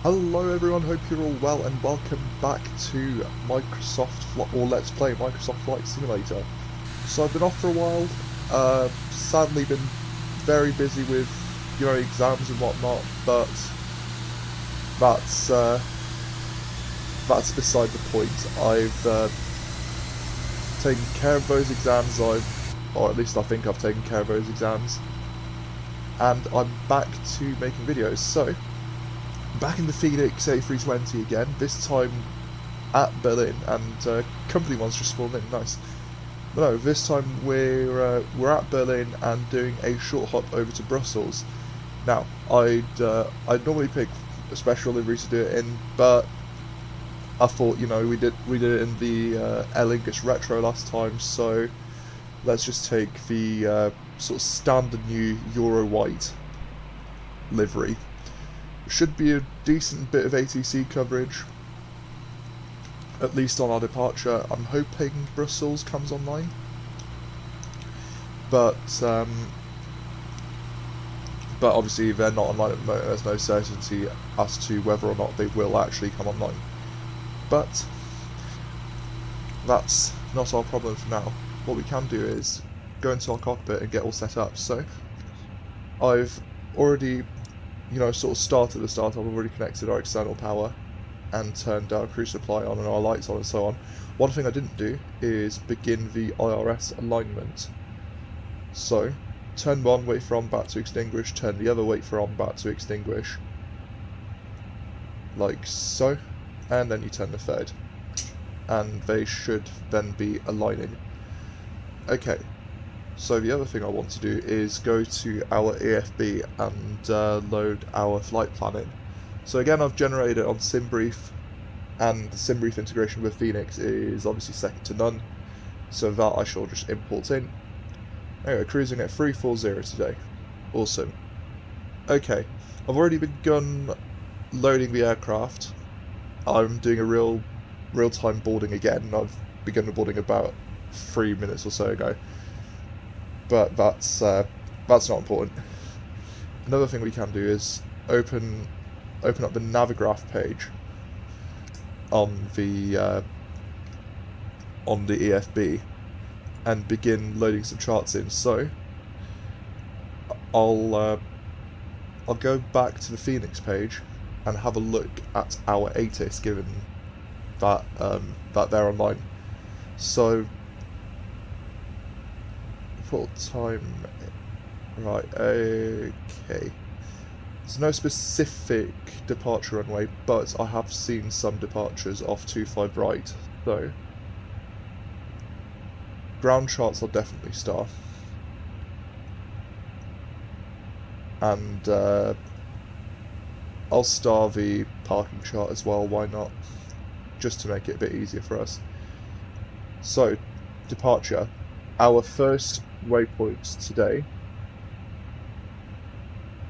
Hello everyone, hope you're all well and welcome back to Let's Play Microsoft Flight Simulator. So I've been off for a while, sadly been very busy with, exams and whatnot, but that's beside the point. I've taken care of those exams, or at least I think I've taken care of those exams, and I'm back to making videos. So back in the Fenix A320 again, this time at Berlin, and company one's just spawned in, nice. But no, this time we're at Berlin and doing a short hop over to Brussels. Now, I'd normally pick a special livery to do it in, but I thought, we did it in the ABGUS Retro last time, so let's just take the sort of standard new Euro white livery. Should be a decent bit of ATC coverage, at least on our departure. I'm hoping Brussels comes online, but obviously they're not online at the moment. There's no certainty as to whether or not they will actually come online, but that's not our problem for now. What we can do is go into our cockpit and get all set up. So I've already sort of started the startup. I've already connected our external power and turned our crew supply on and our lights on and so on. One thing I didn't do is begin the Irs Alignment. So, turn one, wait for on-bat to extinguish, turn the other, wait for on-bat to extinguish. Like so. And then you turn the third. And they should then be aligning. Okay. So the other thing I want to do is go to our EFB and load our flight plan in. So again, I've generated it on SimBrief, and the SimBrief integration with Fenix is obviously second to none, so that I shall just import in. Anyway, cruising at 340 today. Awesome. Okay, I've already begun loading the aircraft. I'm doing a real-time boarding again. I've begun the boarding about 3 minutes or so ago. But that's not important. Another thing we can do is open up the Navigraph page on the EFB and begin loading some charts in. So I'll go back to the Fenix page and have a look at our ATIS, given that that they're online. So what time? Right, okay. There's no specific departure runway, but I have seen some departures off 25 right, so ground charts I'll definitely star. And I'll star the parking chart as well, why not? Just to make it a bit easier for us. So, departure. Our first waypoint today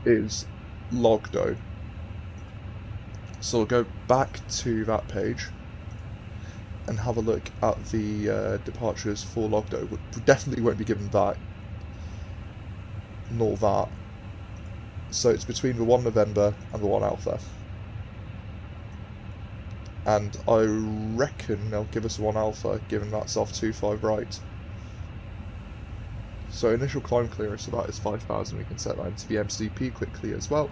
is LOGDO. So we'll go back to that page and have a look at the departures for LOGDO. We definitely won't be given that, nor that. So it's between the 1 November and the 1 Alpha. And I reckon they'll give us 1 Alpha, given that's off 25 right. So initial climb clearance of that is 5,000, we can set that into the MCP quickly as well.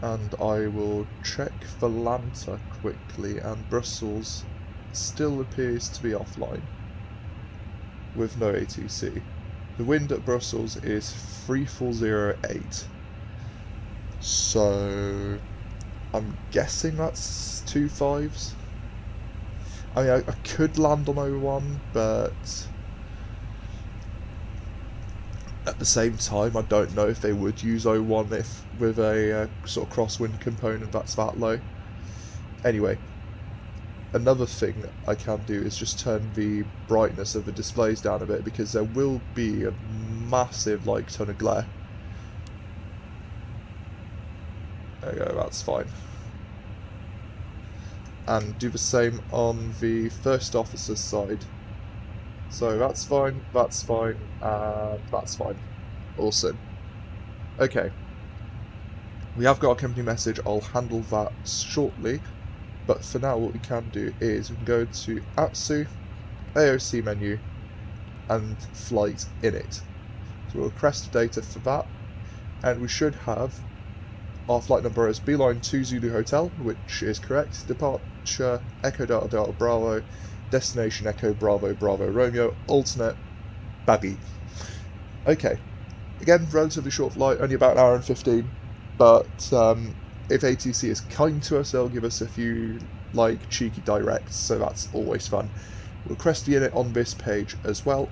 And I will check Valanta quickly, and Brussels still appears to be offline, with no ATC. The wind at Brussels is 3408, so I'm guessing that's 2 5s. I mean, I could land on 01, but at the same time, I don't know if they would use 01 with a sort of crosswind component that's that low. Anyway, another thing I can do is just turn the brightness of the displays down a bit, because there will be a massive ton of glare. There we go, that's fine. And do the same on the first officer's side. So that's fine, that's fine. Awesome. Okay. We have got a company message, I'll handle that shortly, but for now what we can do is we can go to ATSU, AOC menu, and flight in it. So we'll request data for that, and we should have our flight number as Beeline 2 Zulu Hotel, which is correct, departure Echo Delta Delta Bravo, destination Echo Bravo Bravo Romeo, alternate BABI. Okay, again, relatively short flight, only about an hour and 15, but if ATC is kind to us, they'll give us a few like cheeky directs, so that's always fun. We'll request the unit on this page as well.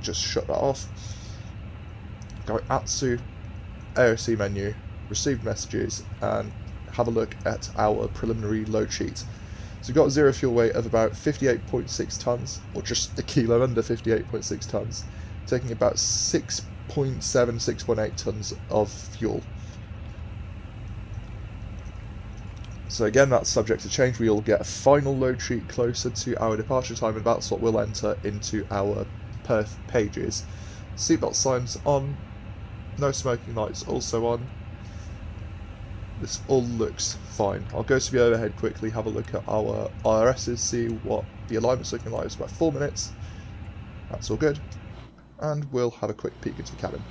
Just shut that off. Go ATSU, AOC menu, receive messages, and have a look at our preliminary load sheet. So we've got a zero fuel weight of about 58.6 tons, or just a kilo under 58.6 tons, taking about 6.7, 6.8 tons of fuel. So again, that's subject to change. We'll get a final load sheet closer to our departure time, and that's what we'll enter into our Perth pages. Seatbelt signs on, no smoking lights also on. This all looks fine. I'll go to the overhead quickly, have a look at our IRSs, see what the alignment's looking like. It's about 4 minutes. That's all good. And we'll have a quick peek into the cabin.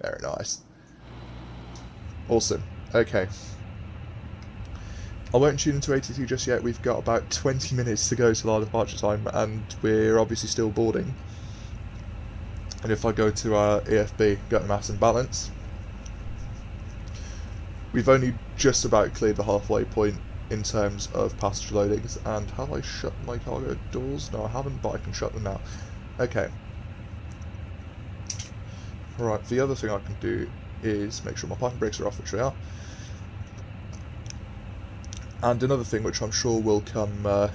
Very nice. Awesome. Okay. I won't tune into ATC just yet. We've got about 20 minutes to go till our departure time, and we're obviously still boarding. And if I go to our EFB, go to mass and balance, we've only just about cleared the halfway point in terms of passenger loadings. And have I shut my cargo doors? No, I haven't, but I can shut them now. Okay. Right, the other thing I can do is make sure my parking brakes are off, which they are. And another thing which I'm sure will come,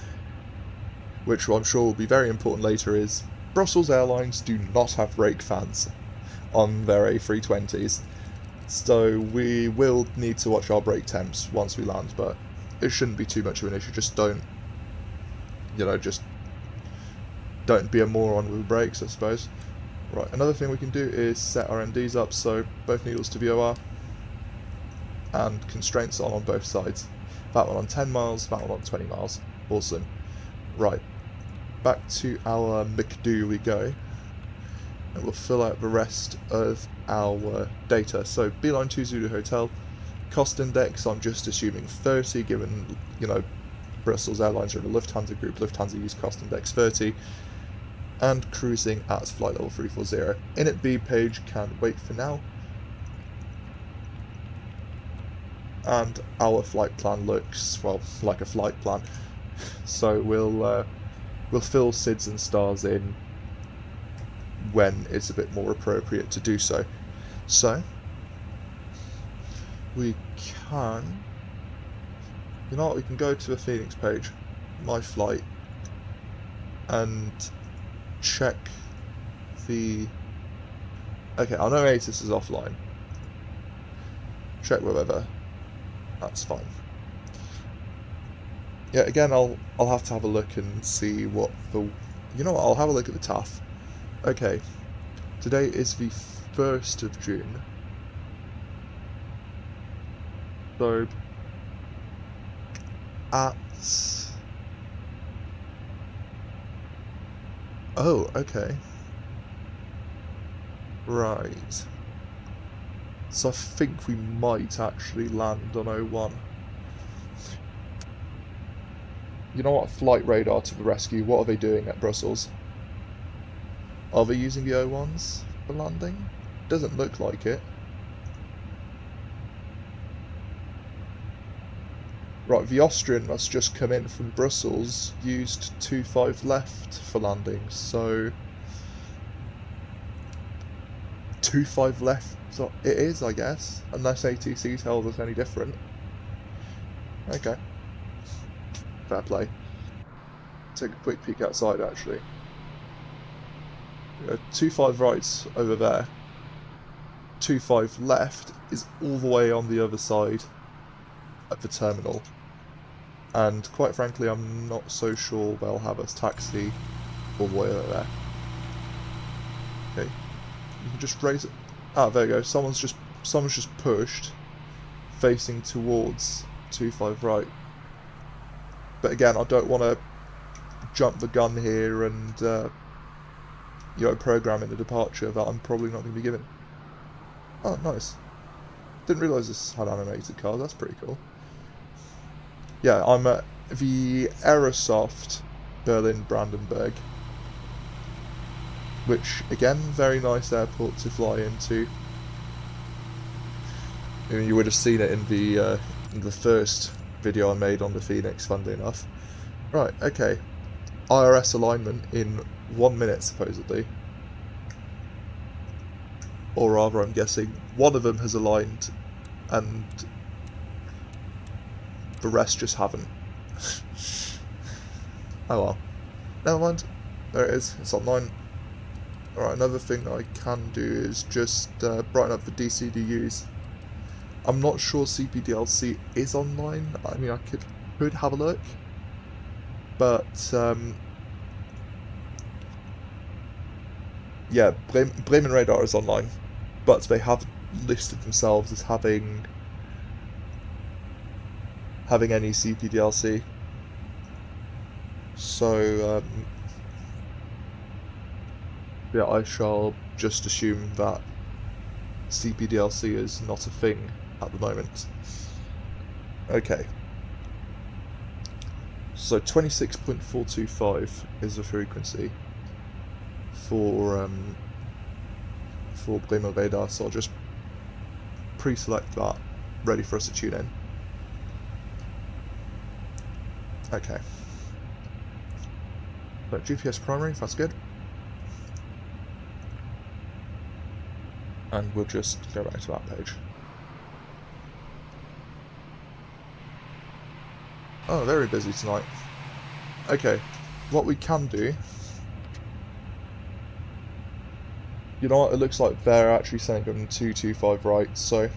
which I'm sure will be very important later, is Brussels Airlines do not have brake fans on their A320s. So we will need to watch our brake temps once we land, but it shouldn't be too much of an issue. Just don't, just don't be a moron with brakes, I suppose. Right, another thing we can do is set our MDs up, so both needles to VOR, and constraints on both sides. That one on 10 miles, that one on 20 miles. Awesome. Right, back to our McDo we go, and we'll fill out the rest of our data. So Beeline 2 Zulu Hotel, cost index, I'm just assuming 30, given, Brussels Airlines are in the Lufthansa group, Lufthansa use cost index 30, and cruising at flight level 340. EDDB page can wait for now. And our flight plan looks, well, like a flight plan. So we'll fill SIDS and stars in when it's a bit more appropriate to do so. So we can, we can go to the Fenix page, my flight, and check the. Okay, I know ATIS is offline. Check whatever. That's fine. Yeah, again, I'll have to have a look and see what the. I'll have a look at the TAF. Okay, today is the 1st of June. So at. Oh, okay. Right. So I think we might actually land on 01. You know what? Flight radar to the rescue. What are they doing at Brussels? Are they using the 01s for landing? Doesn't look like it. Right, the Austrian must just come in from Brussels, used 25 left for landing, so 25 left, so it is, I guess, unless ATC tells us any different. Okay. Fair play. Take a quick peek outside, actually. 25 right over there. 25 left is all the way on the other side at the terminal. And quite frankly, I'm not so sure they'll have us taxi all the way over there. Okay. You can just raise it. Ah, there you go. Someone's just someone's just pushed, facing towards 25 right. But again, I don't want to jump the gun here and you know, program in the departure that I'm probably not going to be given. Oh, nice. Didn't realise this had animated cars. That's pretty cool. Yeah, I'm at the Aerosoft Berlin-Brandenburg, which again, very nice airport to fly into. I mean, you would have seen it in the first video I made on the Fenix, funnily enough. Right, okay. Irs Alignment in 1 minute, supposedly. Or rather, I'm guessing one of them has aligned and the rest just haven't. Oh well. Never mind. There it is. It's online. Alright, another thing I can do is just brighten up the DCDUs. I'm not sure CPDLC is online. I mean, I could have a look. But, yeah, Bremen Radar is online. But they have listed themselves as having any CPDLC. So, yeah, I shall just assume that CPDLC is not a thing at the moment. Okay. So 26.425 is the frequency for Bremen Radar, so I'll just pre-select that, ready for us to tune in. Okay. So GPS primary, that's good. And we'll just go back to that page. Oh, very busy tonight. Okay, what we can do... You know what, it looks like they're actually sending them 225 right, so...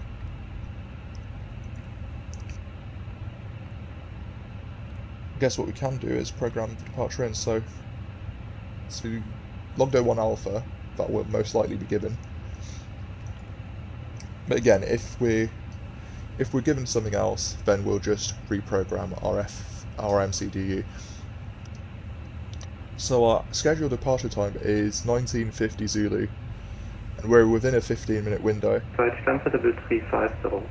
I guess what we can do is program the departure in, so... to LOGDO 1 alpha, that will most likely be given. But again, if we're given something else, then we'll just reprogram our MCDU. So our scheduled departure time is 1950 Zulu, and we're within a 15-minute window. Climb for level 350.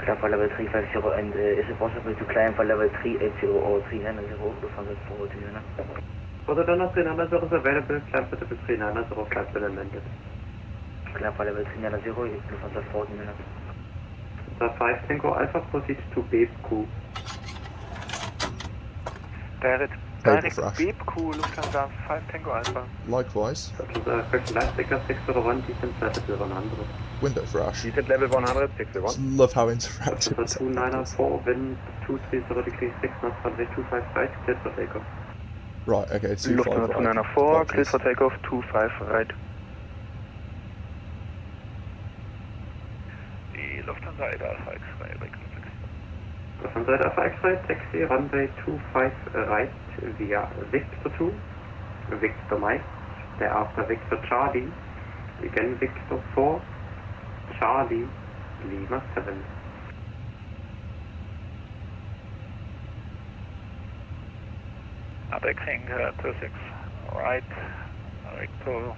Climb for level 350, and is it possible to climb for level 380 or 390, Lufthansa 420? For the Donner 390 is available, climb for level 390, flight will amended. Climb for level 390, Lufthansa 420. The 5 Tango Alpha proceeds to BABQ. Direct BABQ, Lufthansa 5 Tango Alpha. Likewise. The correct light sticker 601, descent level 100. Window flash. Descent level 100, 61. Love how interactive it is. 294, wind 230 degrees 6 knots, runway 25 right, clear for takeoff. Right, okay, 25 right. Lufthansa 294, clear for takeoff, 25 right. Lufthansa Alpha X-ray, Lufthansa Alpha X-ray, taxi, runway 25 right via Victor 2, Victor Mike, thereafter Victor Charlie, again Victor 4, Charlie, Lima 7. Attacking 26 right, Victor.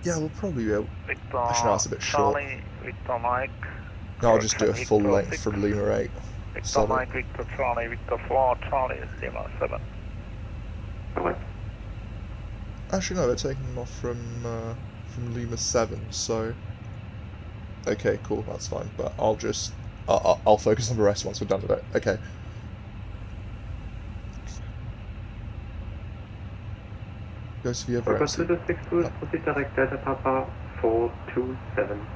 Yeah, we'll probably be able... Victor, actually, no, that's a bit short. Charlie, Victor Mike. No, I'll just do a full length from Lima 8. Victor Solid. Mike, Victor Charlie, Victor 4, Charlie, Lima 7. Alright. Actually, no, they're taking them off from Lima 7, so... Okay, cool, that's fine, but I'll just... I'll focus on the rest once we're done with it. Okay. Goes to the other Focus to the 62, proceed direct Delta Papa 427.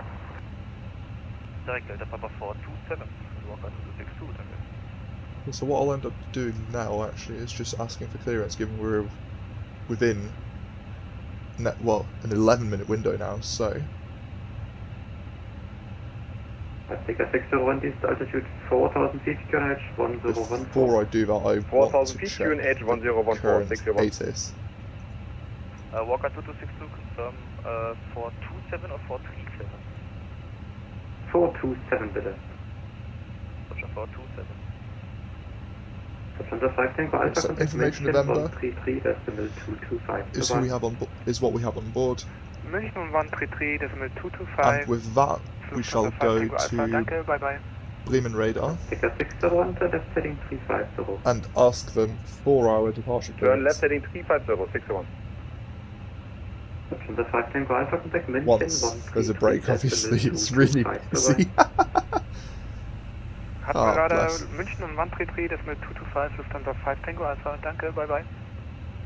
Direct Delta Papa 427, walk on to the 62, danke. So what I'll end up doing now, actually, is just asking for clearance, given we're within, an 11-minute window now, so... Sticker 601 is the altitude 4000 feet, QNH 101. Before I do that, I want to check QNH 1014, current 601. ATIS. Walker 2262, confirm 427 or 437? 427 bitte. Roger, 427. That's under 5 Tango Alpha, So contact information München, November 133, decimal 225. is who we have on is what we have on board, München 133, decimal and 225. with that we shall go to Danke, bye bye. Bremen Radar Ticker 601, left heading 350. and ask them for our departure Turn left clearance. heading 350, 601. That's under 5 Tango Alpha, contact München, Once there's a break, obviously it's really busy. Hatten Ah, wir gerade bless. München und 133, decimal 225, Lufthansa 5 Tango Alpha. Danke, bye bye.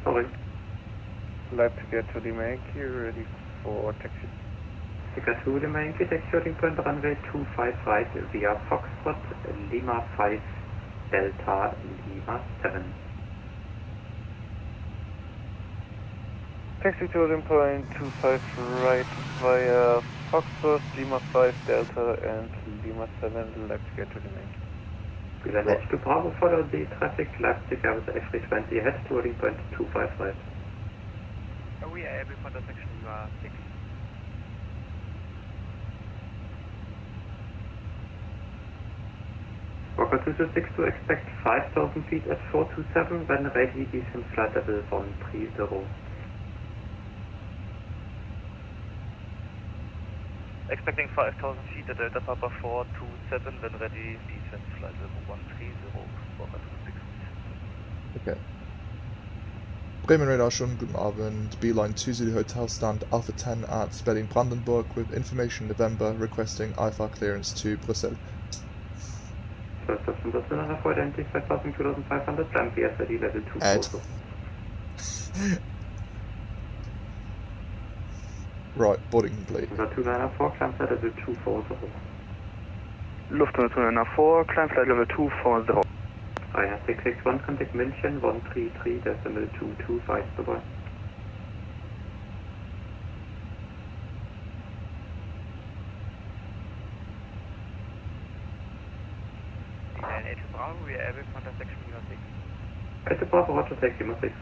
Sorry. Left to get to the Yankee, ready for taxi. Ticker 2, Lima Yankee, taxiing point runway 25 right via Foxtrot, Lima 5, Delta, Lima 7. Taxi to the point 25 right via Foxtrot, Lima 5, Delta and Lima 7, left to get to the Yankee. Leipzig to Bravo, follow the traffic, Leipzig Airbus A320, head to boarding point 25 right. We are able for the section you are 6. Walker 226 to expect 5,000 feet at 427, when ready, descent flight level 130. Expecting 5,000 feet at Delta Papa 427, when ready, descent flight level 130, Walker 226. Okay. Bremen Radar schon, guten Abend. B-Line 20 Hotel stand Alpha 10 at Berlin-Brandenburg with information November requesting IFR clearance to Brussels. First option, that's another for identify 2500, climb VSID level 2 Ed. also. Right, boarding complete. Number 294, climb flight level 240. Lufthansa 294, climb flight level 240. Ryanair 661, contact München 133, decimal 225, bye-bye. And Bravo, we are able for the section you are 6. At the Bravo, Roger, taxi, Lima 6.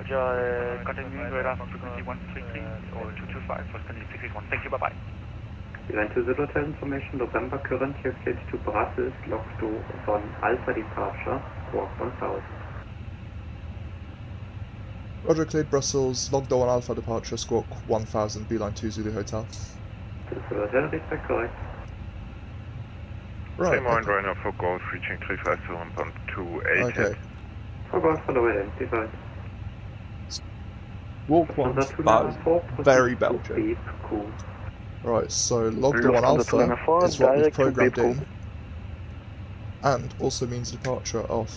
Roger, contact me radar from frequency 133 or 225 for frequency 661. Thank you, bye bye. Event to the hotel information, November current here cleared to Brussels, LOGDO on Alpha departure, squawk 1000. Roger, cleared Brussels, LOGDO on Alpha departure, squawk 1000, B-Line 2 Zulu Hotel. To the hotel, respect correct. Right, Mind okay. Ryanair for Golf reaching 357.28. Okay. For Golf, follow identified. Walk one, Lufthansa that 294, was very proceed to Belgian. Beep, cool. Right, so LOGDO on Alpha is what we've programmed in, and also means departure of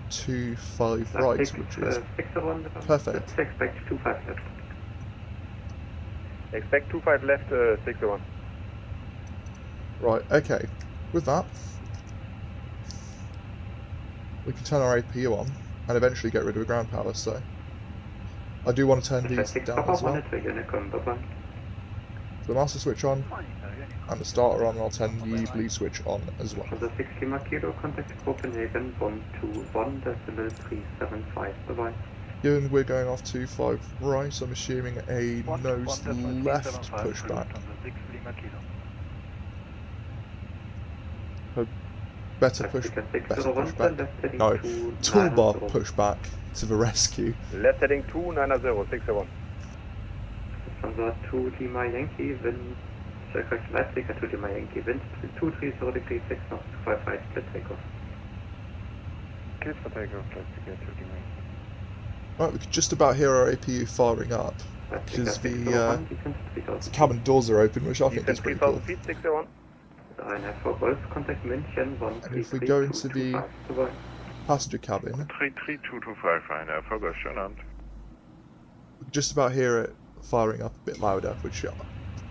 25 right, which is perfect. Expect 25 left. Expect 25 left, 601. Right, okay. With that, we can turn our APU on and eventually get rid of the ground power, so I do want to turn these down as well. The master switch on and the starter on, and I'll turn the blue switch on as well. For the 6 Lima Kilo, contact Copenhagen 121, decimal 375, bye-bye. Given we're going off 25 right, I'm assuming a nose left pushback. A better pushback. No, toolbar pushback to the rescue. Left heading 290, 601. Lufthansa 2 Lima Yankee, wind, correct Leipzig 2 Lima Yankee, wind 230 degrees 6 knots, 255, split takeoff. Clear for takeoff, left to get to the Yankee. Right, we can just about hear our APU firing up because the cabin doors are open, which I think is pretty cool. 3,000 feet, 601. Ryanair for Golf, contact München 133. And if we go into the passenger cabin, 33225 Ryanair for Golf, schönen Abend. we can just about hear it firing up a bit louder, which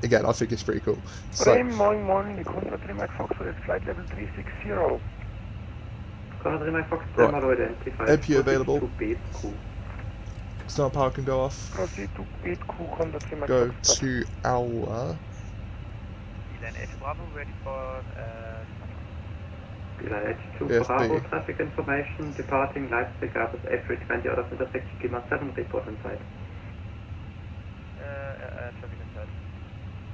again I think is pretty cool. So Moin Moin, die Kunde Trimac Fox ist Flight Level 360. Right. APU available. Start power can go off. Proceed to beat crew, Conda Trimac Go Fox. to our Then H Bravo ready for H2 BFB. Bravo, traffic information, departing Leipzig, Airbus A320 out of intersection Lima 7, report inside. traffic inside.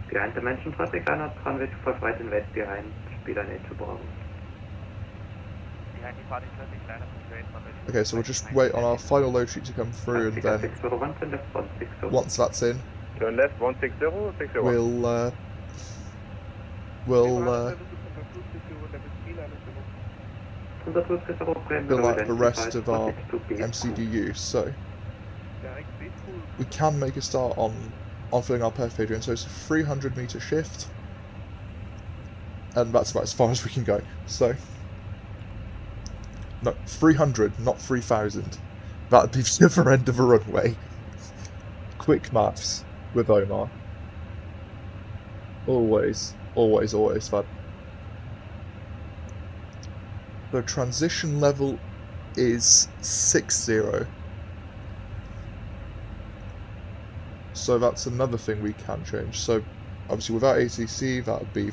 Behind dimension traffic, runway 25 right and west behind, speed on 8 to Bravo. Behind departing traffic, line up straight, runway 25. Okay, so we'll just wait on our final load sheet to come through, and then 601 turn left 160. once that's in, Turn left 160, 61. we'll fill out the rest of our MCDU. So we can make a start on filling our perf page in. So it's a 300 meter shift, and that's about as far as we can go. So no, 300, not 3,000. That'd be the other end of a runway. Quick maths with Omar. Always fun. The transition level is 60. So that's another thing we can change. So obviously without ATC that would be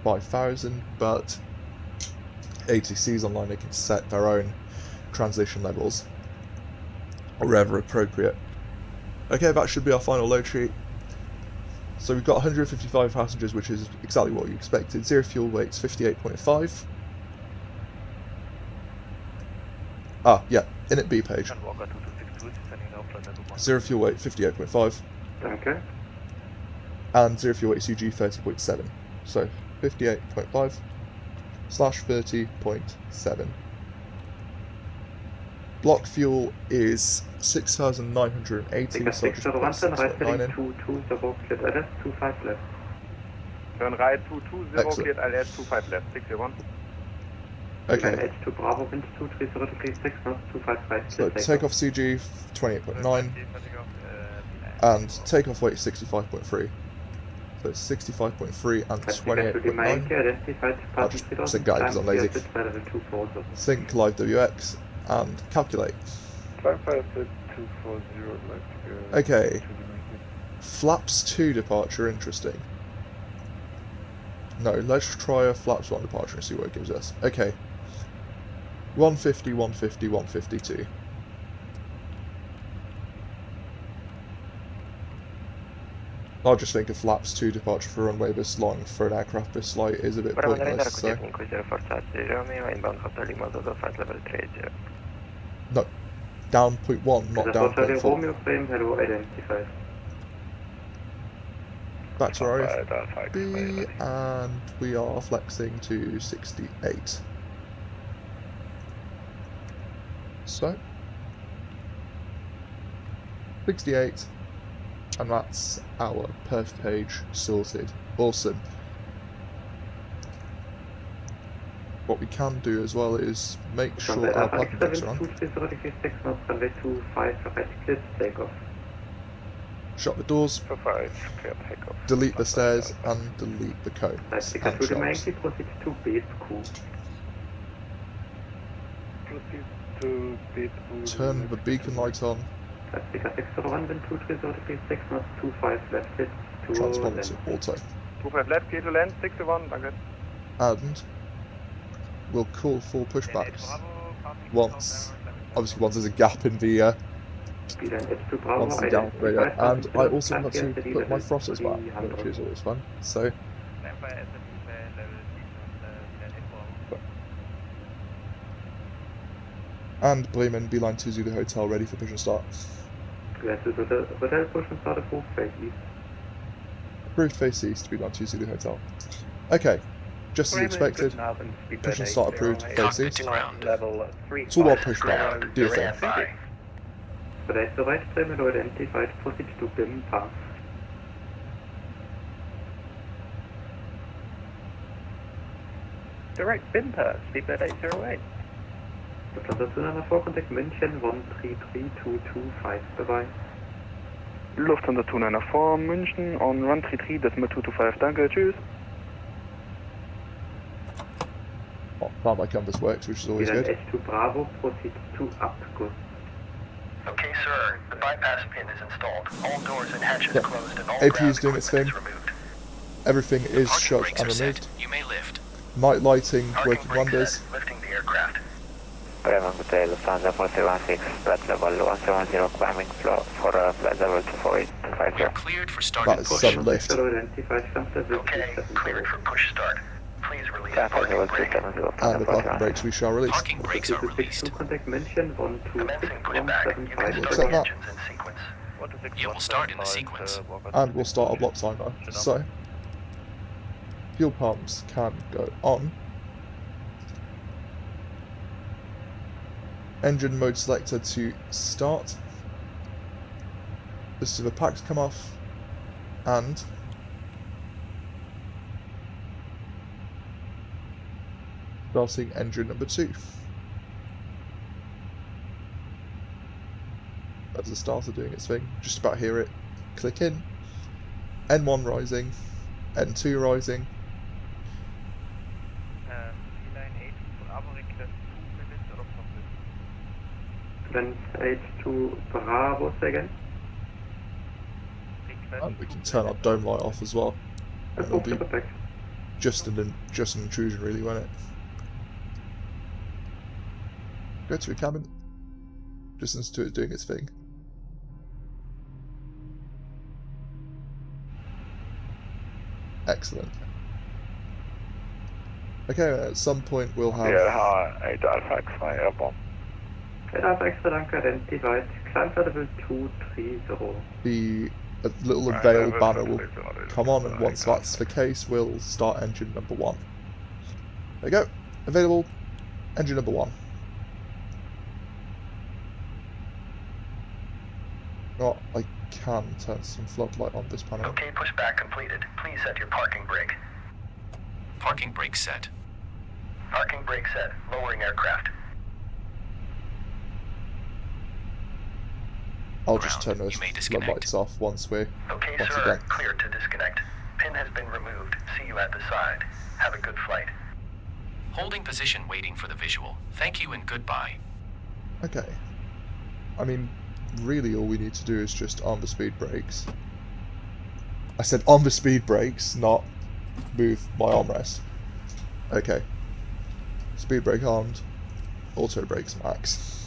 5,000, but ATCs online, they can set their own transition levels wherever appropriate. Okay, that should be our final load sheet. So we've got 155 passengers, which is exactly what you expected. Zero fuel weight's 58.5. Ah, yeah, in at B page. Zero fuel weight 58.5. Okay. And zero fuel weight CG 30.7. So 58.5 / 30.7. Block fuel is 6,980. Take a So 601 turn right heading heading 220 cleared LS 25 left. Turn right 220, Excellent. cleared LS 25 left, 61. Okay. Edge to Bravo, wind 230 degrees 6 knots, 25 right. So takeoff CG 28.9 and takeoff weight 65.3. So it's 65.3 and 28.9. I'll just sync guide because I'm lazy. Sync live WX and calculate. 240, Okay. Flaps 2 departure, interesting. No, let's try a flaps 1 departure and see what it gives us. Okay. 150, 150, 152. I'll just think a flaps 2 departure for runway this long for an aircraft this light is a bit pointless, so... No, down 0.1, not down 0.4. Back to our AFB, and we are flexing to 68. So, 68, and that's our perf page sorted. Awesome. What we can do as well is make sure our parking brakes are on. Shut the doors, delete the stairs, and delete the cones and shelves. Turn the beacon light on. Transponder to auto. 25 left, clear to land, 61, danke. And we'll call for pushbacks once there's a gap in the down radio. And I also want to put my throttles back, which is always fun. So and Bremen, beeline to Zulu Hotel, ready for push and start. Approved face east, beeline to Zulu Hotel. Okay, just as expected, push and start approved, face east. Toolbar pushback, do your thing. Direct BIM pass, speedbird 808. Lufthansa 4 contact München 133225, bye-bye. Lufthansa 294 München on 133, decimal 225, danke, tschüss. Oh, Farm by Canvas works, which is always good. Edge to Bravo, proceed to ABGUS. Okay, sir. The bypass pin is installed. All doors and hatches closed and all AP ground is doing its equipment thing. is removed. Everything is shut Brakes and are set. removed. You may lift. Night lighting Parking working brake wonders. set. Lifting the aircraft. Bremen Hotel, Lufthansa 416, flight level 170, climbing floor for flight level 248. We're cleared for start That and is push. sudden lift. Okay, cleared for push start. Please release Tampa parking 0 brake. 370. And the parking brakes we shall release. Parking brakes are released. Commencing pushback. You can We'll start accept the that. engines in sequence. You will start in the sequence. And we'll start our block timer. So, fuel pumps can go on. Engine mode selector to start. This is the packs come off. And starting engine number 2. That's the starter doing its thing. Just about hear it. Click in. N1 rising. N2 rising. Then H2 Bravo again. And we can turn our dome light off as well. And it'll be just an intrusion really, won't it? Go to a cabin. Just listen to it doing its thing. Excellent. Okay, at some point we'll have ADDONS airborne. Extra danke, identified. Climb for level 230. the little veil banner will come on, and once that's the case, we'll start engine number 1. There you go. Available. Engine number 1. Oh, I can turn some floodlight on this panel. Okay, pushback completed. Please set your parking brake. Parking brake set. Parking brake set. Lowering aircraft. I'll just turn Ground. those You may disconnect. floodlights off once we're Okay, once sir. again. Clear to disconnect. Pin has been removed. See you at the side. Have a good flight. Holding position waiting for the visual. Thank you and goodbye. Okay. I mean, really all we need to do is just arm the speed brakes. I said on the speed brakes, not move my armrest. Okay. Speed brake armed. Auto brakes max.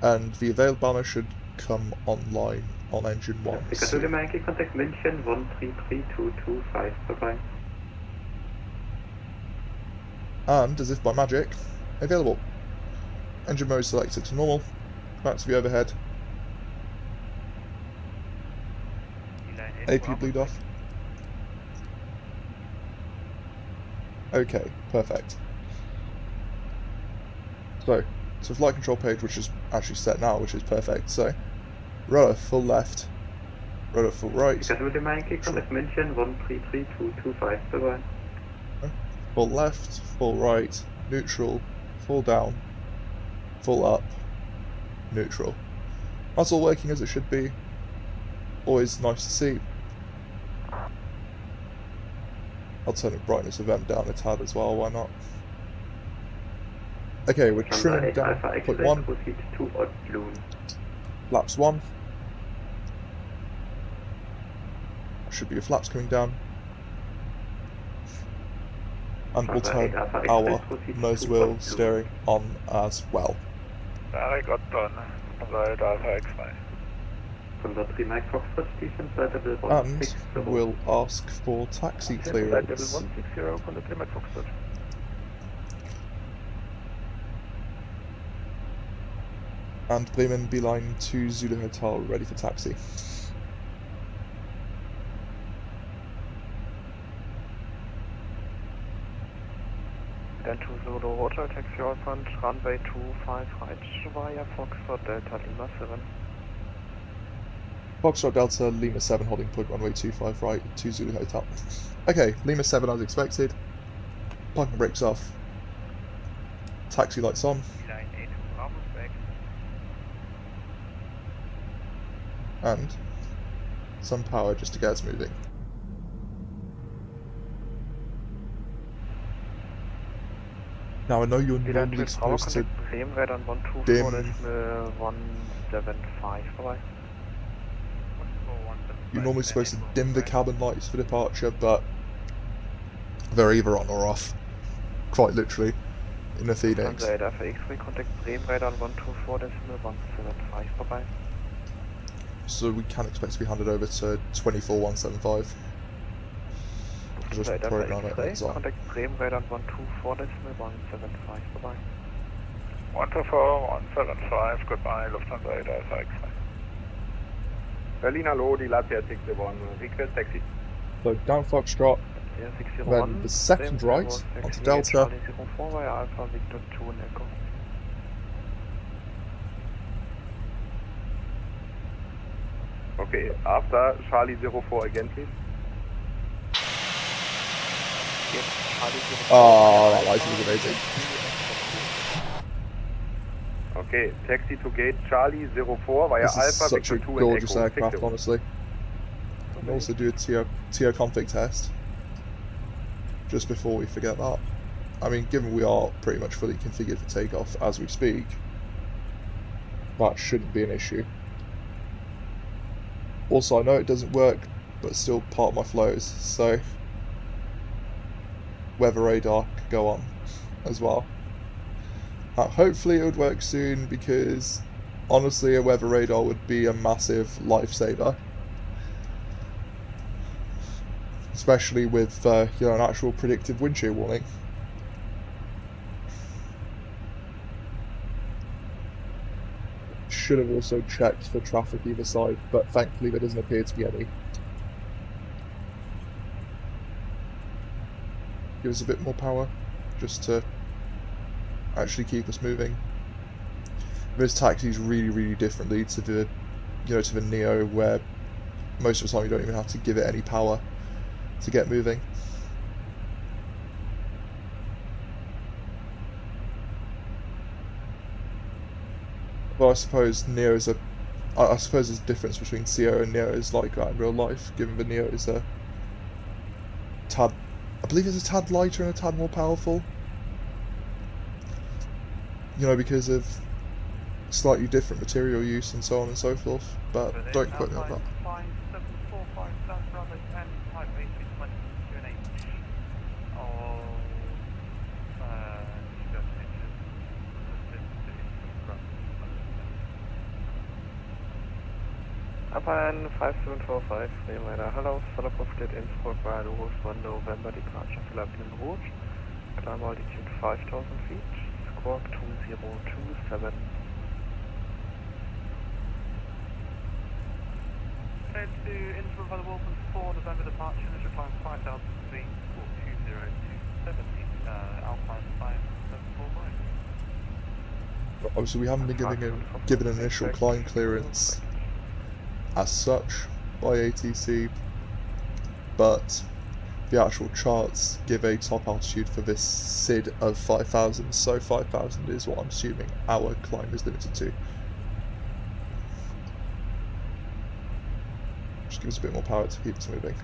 And the avail banner should come online on engine 1 soon. Contact München 133225. Bye-bye. And, as if by magic, available. Engine mode selected to normal. Back to the overhead. AP bleed off. Okay, perfect. So flight control page, which is actually set now, which is perfect. So, rudder full left, rudder full right, Contact München 133225. Bye-bye. full left, full right, neutral, full down, full up, neutral. That's all working as it should be. Always nice to see. I'll turn the brightness of them down a tad as well, why not? Okay, we're trimming down point 1, Proceed to odd balloon. flaps 1. Should be your flaps coming down. And we'll turn our nose wheel steering on as well. Very good done. Right, Alpha X-Ray. From the 3 Mike Foxtrot station, flight level And 160. we'll ask for taxi clearance. 160 from the Plymouth Foxtrot. And Bremen Beeline to Zulu Hotel, ready for taxi. Then to Zulu Hotel, taxi out front, runway 25 right via Foxtrot Delta Lima 7. Foxtrot Delta, Lima 7, holding point runway 25 right to Zulu Hotel. Okay, Lima 7 as expected. Parking brakes off. Taxi lights on. And some power just to get us moving. Now I know you're normally supposed to dim. You're normally supposed to dim the cabin lights for departure, but they're either on or off. Quite literally. in the Phoenix. Lufthansa RTX3, contact Bremen radar 124.175, bye-bye. So we can expect to be handed over to 24175. Just Lufthansa program it RTX3, on. contact Bremen radar 124.175, bye-bye. 124.175, goodbye, Lufthansa ADDONS. Berlin, hallo, die LATIA 601, request taxi. So down Foxtrot, then the second right onto Delta. Charlie 04 via Alpha Victor 2 and Echo. Okay, after Charlie 04 again, please. Yes, Charlie 04. Oh, that lighting was amazing. Okay, taxi to gate Charlie 04 via This is Alpha such Victor a 2 and gorgeous Echo. aircraft, 60. honestly. And also do a TO config test. Just before we forget that. I mean, given we are pretty much fully configured for takeoff as we speak, that shouldn't be an issue. Also, I know it doesn't work, but it's still part of my flows, so weather radar could go on as well. Hopefully it would work soon, because honestly a weather radar would be a massive lifesaver. Especially with an actual predictive wind shear warning. Should have also checked for traffic either side, but thankfully there doesn't appear to be any. Give us a bit more power, just to actually keep us moving. This taxis really differently to the, to the Neo, where most of the time you don't even have to give it any power to get moving. Well, I suppose Neo's I suppose there's a difference between CO and Neo is like that in real life, given the Neo is a tad, I believe it's a tad lighter and a tad more powerful. Because of slightly different material use and so on and so forth, but don't quote me on that. 5745 South Bravo 10, type A320 Upon 5745, Bremen radar, hello, Solar Profit Innsbruck via Louis 1 November, departure to Latin Rouge, climb altitude 5000 feet, squawk 2027. Head to Innsbruck via Wolfen 4 November departure, initial climb 5000 feet, squawk 2027, Alpine 5745. Obviously we haven't been given an initial climb clearance as such by ATC, but the actual charts give a top altitude for this SID of 5000, so 5000 is what I'm assuming our climb is limited to. Just give us a bit more power to keep us moving.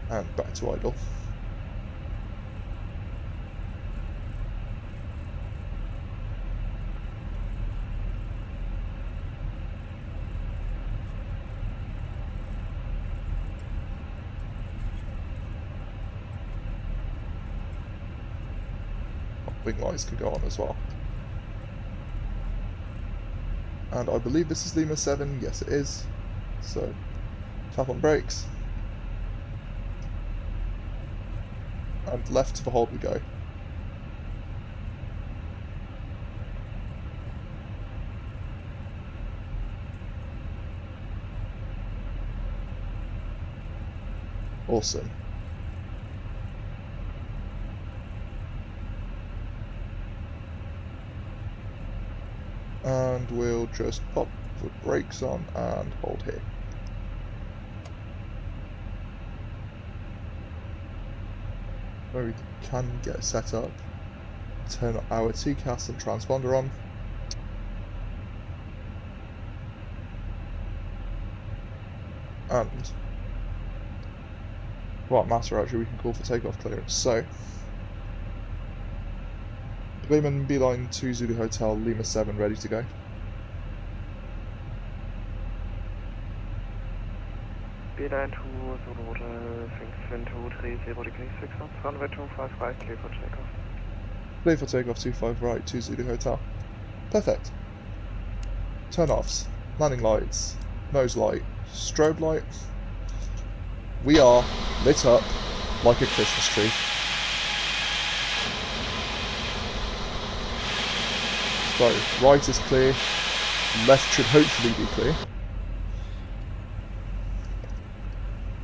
And back to idle. Wing lights can go on as well. And I believe this is Lima 7, yes it is. So, tap on brakes. And left to the hold we go. Awesome. And we'll just pop the brakes on and hold here. Where we can get set up, turn our TCAS and transponder on. And what matter actually we can call for takeoff clearance. So Bremen Beeline 2 Zulu Hotel, Lima 7 ready to go. Beeline 2, Zulu Hotel, Fenix wind 230 degrees 6 knots, runway 25 right, clear for takeoff. Clear for takeoff 25 right, 2 Zulu Hotel. Perfect. Turn-offs, landing lights, nose light, strobe light. We are lit up like a Christmas tree. So, right is clear, left should hopefully be clear.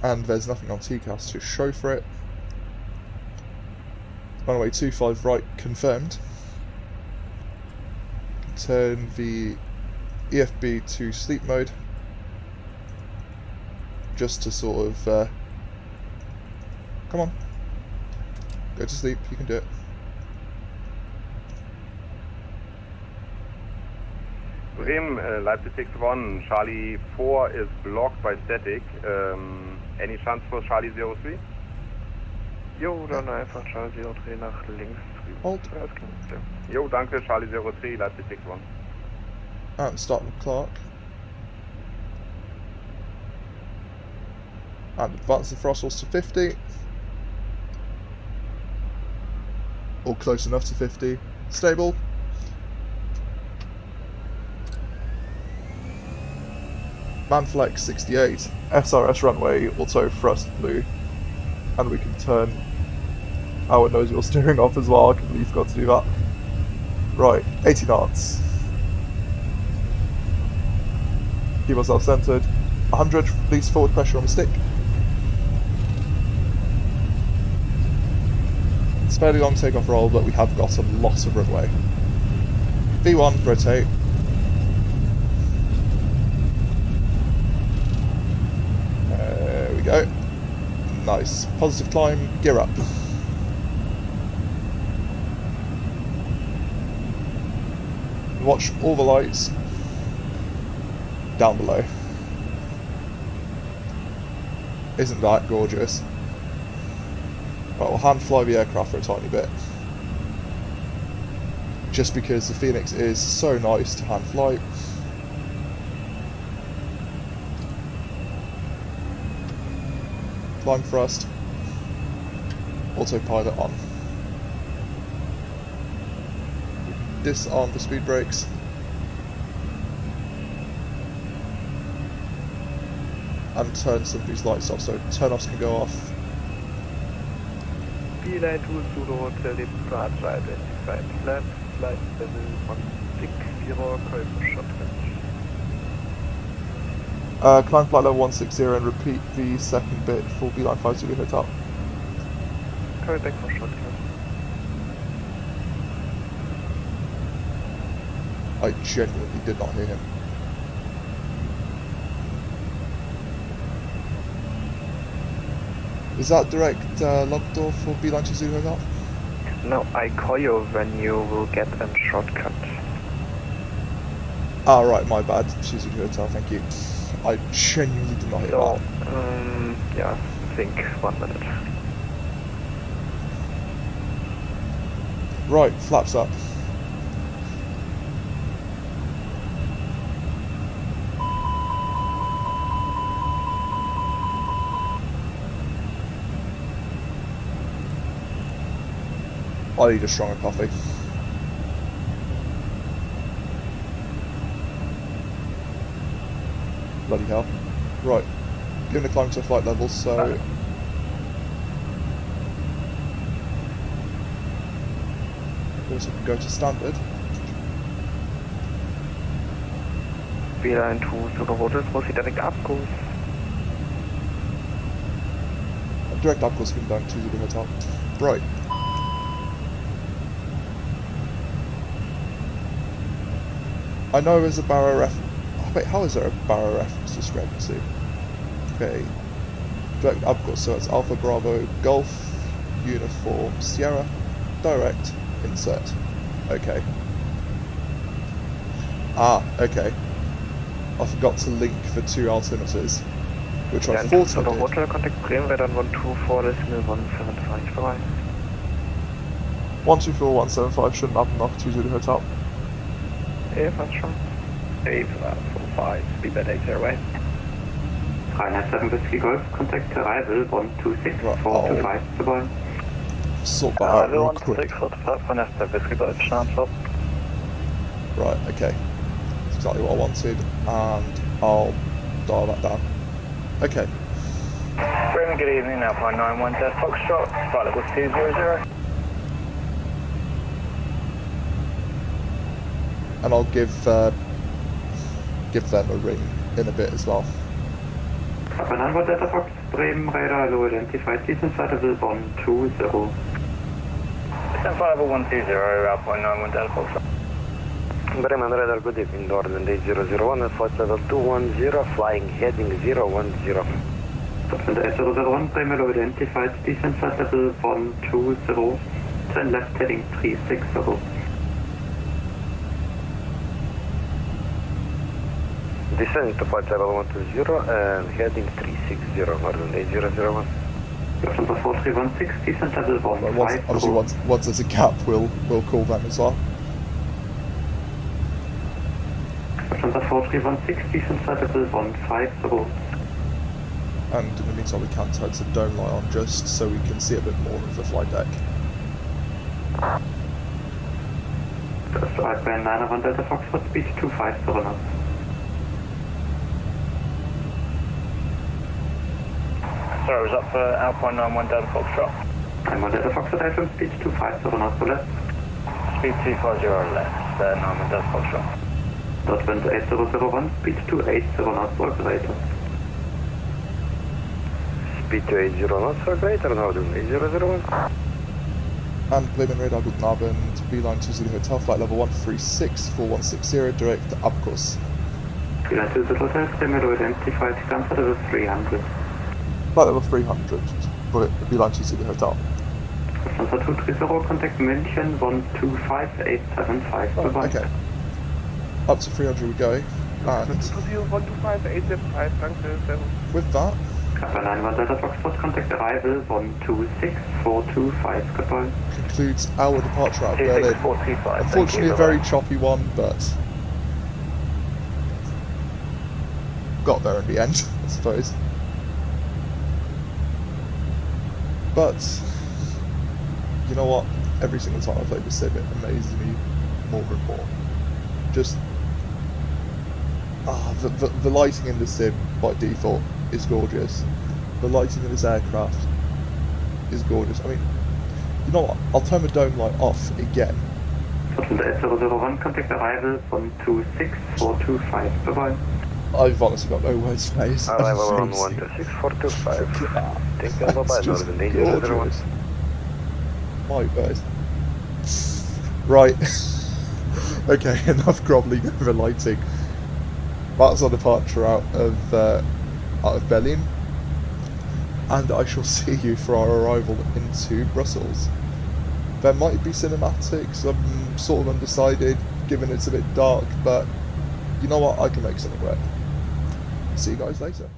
And there's nothing on TCAS to show for it. Runway 25 right confirmed. Turn the EFB to sleep mode. Just to sort of, come on. Go to sleep, you can do it. Bremen, Leipzig 61, Charlie 4 is blocked by static. Any chance for Charlie 03? Jo, dann einfach Charlie 03 nach links drüben. Hold. Jo, danke, Charlie 03, Leipzig 61. And start the clock. And advance the throttles to 50. Or close enough to 50. Stable. Manflex 68, SRS runway, auto thrust blue. And we can turn our nose wheel steering off as well, I completely forgot to do that. Right, 80 knots. Keep ourselves centered. 100, release forward pressure on the stick. It's a fairly long takeoff roll, but we have got a lot of runway. V1, rotate. There we go. Nice. Positive climb, gear up. Watch all the lights down below. Isn't that gorgeous? Right, we'll hand fly the aircraft for a tiny bit. Just because the Fenix is so nice to hand fly. Climb thrust. Autopilot on. Disarm the speed brakes. And turn some of these lights off, so turn-offs can go off. Beeline 2 Zulu Hotel, departure identified. Left, flight level 160, call for short range. Climb flight level 160 and repeat the second bit for Beeline 5 Zulu Hotel. Call back for short range. I genuinely did not hear him. Is that direct LOGDO for Beeline 2 Zulu Hotel? No, I call you when you will get a shortcut. Ah, right, my bad. 2 Zulu Hotel, thank you. I genuinely did not hear So, that. yeah, I think 1 minute. Right, flaps up. I need a stronger coffee. Bloody hell. Right. Giving the climb to flight level, so... Also can go to standard. Beeline 2 Zulu Hotel, proceed direct ABGUS. Direct ABGUS can down to Zulu Hotel. Right. I know there's a barra ref... Oh, wait, how is there a barra reference discrepancy? Okay. Direct ABGUS, so it's Alpha Bravo Golf Uniform Sierra Direct Insert. Okay. Ah, okay. I forgot to link the two alternatives, which I thought I did. Hotel, contact Bremen, 124.175 bereit. 124.175 shouldn't happen knock 2 Zulu Hotel. Yeah, fast schon. 845, speed at 8 away. Ryanair 7 Whiskey Golf, contact arrival 126425, goodbye. Sort that out real quick. 16425, Whiskey Golf, chance up. Right, okay. That's exactly what I wanted, and I'll dial that down. Okay. Bremen, good evening, Alpine 91 Delta Foxtrot, flight level 200. And I'll give them a ring in a bit as well. Papa 91 Delta Fox, Bremen, radar low identified, descent flight level 120. Descent flight level 120, Alpine 91 Delta Foxtrot. Bremen radar, good evening, Northern 8001 at flight level 210, flying heading 010. Subsend 8001, Bremen low identified, descent flight level 120, turn left heading 360. Descending to flight level 120 and heading 360, Northern 8001. Lufthansa 4316, descent level 150. Obviously, once there's a gap, we'll call them as well. Lufthansa 4316, descent flight level 150. And in the meantime, we can touch the dome light on just so we can see a bit more of the flight deck. First right by 91 Delta Foxtrot, speed 250 knots. Sorry, was up for Alpine 91 Delta Foxtrot. 91 Delta Foxtrot, FM speed 250 knots to left. Speed 250 left, 91 Delta Foxtrot. Dot wind 8001, speed 280 knots or greater. Speed 280 knots or greater, Northern 8001. And Bremen radar, guten Abend, Beeline 20 Hotel, flight level 136, 4160, direct to ABGUS. Beeline 20 Hotel, Bremen low identified, comfort level 300. Flight level 300, Beeline 20 Hotel. Lufthansa 230, contact München 125875, goodbye. Okay. Up to 300 we go, and 125875, with that, Kappa 91 Delta Foxtrot, contact arrival 126425, goodbye. concludes our departure out of Berlin. 26425, Unfortunately, a very choppy one, but got there in the end, I suppose. But you know what? Every single time I play the sim, it amazes me more and more. Just the lighting in the sim by default is gorgeous. The lighting in this aircraft is gorgeous. I mean, you know what? I'll turn the dome light off again. Lufthansa 8001, contact arrival 126425, bye-bye. I've honestly got no words for this. Arrival on 126425. Take care, bye-bye, Northern 8001. My word. Right. Okay, enough grovelling over lighting. That's our departure out of Berlin, and I shall see you for our arrival into Brussels. There might be cinematics. I'm sort of undecided, given it's a bit dark, but you know what? I can make something work. See you guys later.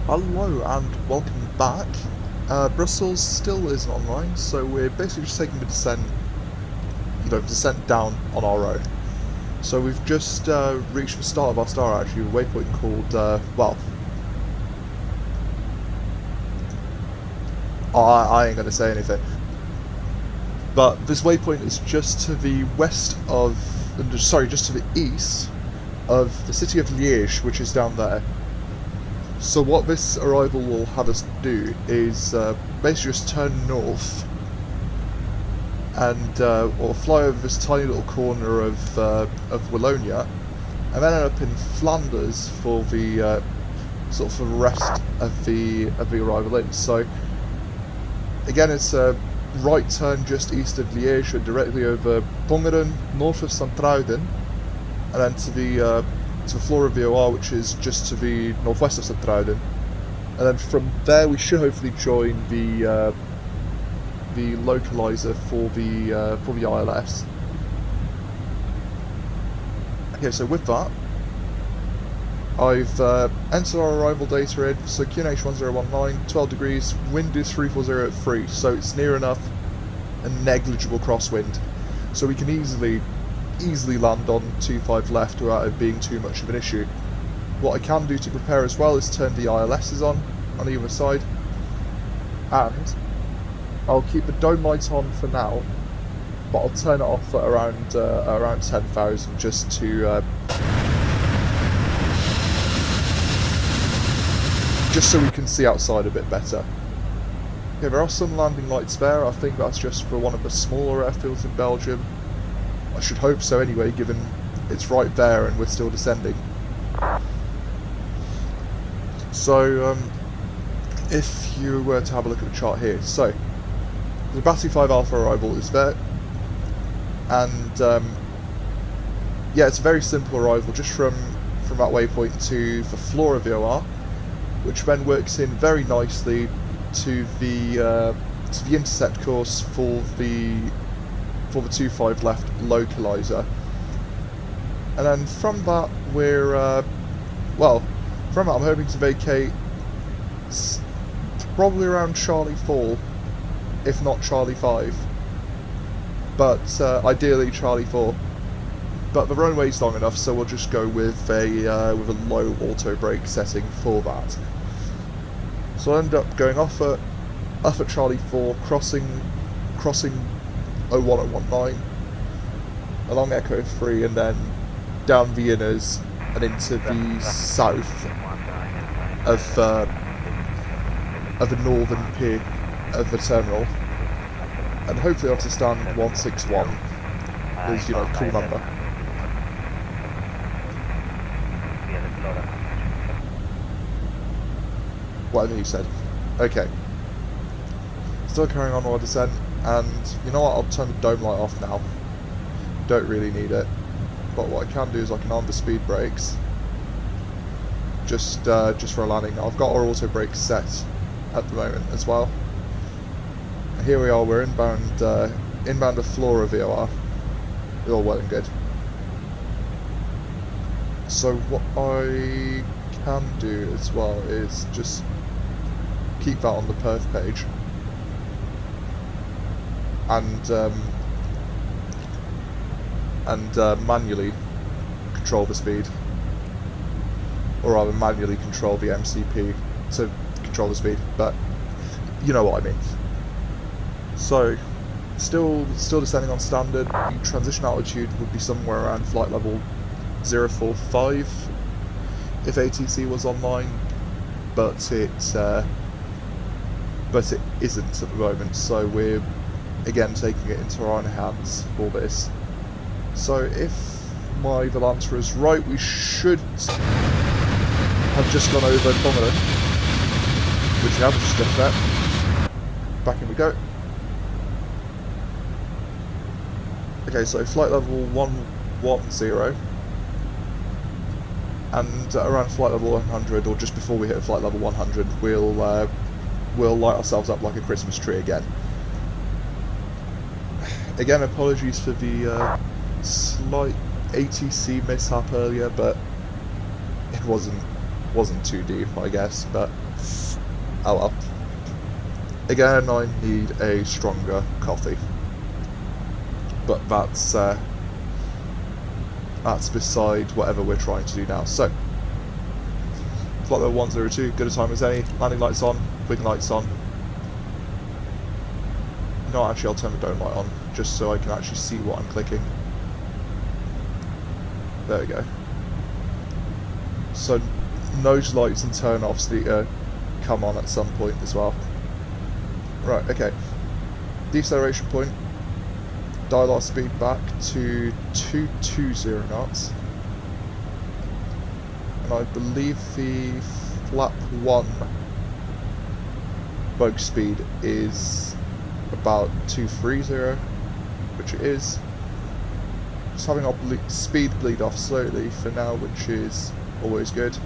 Hello and welcome back. Brussels still isn't online, so we're basically just taking the descent, descent down on our own. So we've just reached the start of our star, actually, a waypoint called, I ain't gonna say anything. But this waypoint is just to the west of, just to the east of the city of Liège, which is down there. So what this arrival will have us do is basically just turn north and or fly over this tiny little corner of Wallonia, and then end up in Flanders for the sort of for the rest of the arrival in. So again, it's a right turn just east of Liège and directly over Tongeren, north of Sint-Truiden, and then to the Flora VOR, which is just to the northwest of Sint-Truiden, and then from there we should hopefully join the localizer for the ILS. Okay, so with that, I've entered our arrival data in. So QNH 1019, 12 degrees, wind is 340 at 3, so it's near enough a negligible crosswind, so we can easily land on 25 left without it being too much of an issue. What I can do to prepare as well is turn the ILSs on either side, and I'll keep the dome lights on for now, but I'll turn it off at around 10,000 just so we can see outside a bit better. Okay, there are some landing lights there. I think that's just for one of the smaller airfields in Belgium. I should hope so anyway, given it's right there and we're still descending. So, if you were to have a look at the chart here, so the BATTY 5 Alpha arrival is there, and yeah, it's a very simple arrival just from that waypoint to the Flora VOR, which then works in very nicely to the intercept course for the 25 left localizer, and then from that we're from that I'm hoping to vacate probably around Charlie 4, if not Charlie 5, but ideally Charlie 4. But the runway's long enough, so we'll just go with a low auto brake setting for that. So I'll end up going off at Charlie 4, crossing 01019 along Echo 3, and then down the Inners and into the south of the northern pier of the terminal, and hopefully onto stand 161 is, cool number. Whatever you said. Okay. Still carrying on our descent, and you know what, I'll turn the dome light off now. Don't really need it, but what I can do is I can arm the speed brakes just for a landing. Now I've got our auto brakes set at the moment as well. And here we are, we're inbound to Flora VOR. All well and good. So what I can do as well is just keep that on the perf page, and manually control the speed, or rather manually control the MCP to control the speed, but you know what I mean. So still descending on standard. The transition altitude would be somewhere around flight level 045 if ATC was online, but it isn't at the moment, so we're again taking it into our own hands for this. So if my Volanter is right, we should have just gone over Tongeren, which we have just left that. Back in we go. Okay, so flight level 110, and around flight level 100, or just before we hit flight level 100, we'll light ourselves up like a Christmas tree again. Again, apologies for the slight ATC mishap earlier, but it wasn't too deep, I guess. But Oh well. Again, I need a stronger coffee. But that's beside whatever we're trying to do now. So, flight level 102, good a time as any. Landing lights on, blinking lights on. No, actually I'll turn the dome light on, just so I can actually see what I'm clicking. There we go. So, nose lights and turn-offs need to come on at some point as well. Right, okay. Deceleration point. Dial our speed back to 220 knots. And I believe the flap 1 bogue speed is about 230, which it is. Just having our speed bleed off slowly for now, which is always good.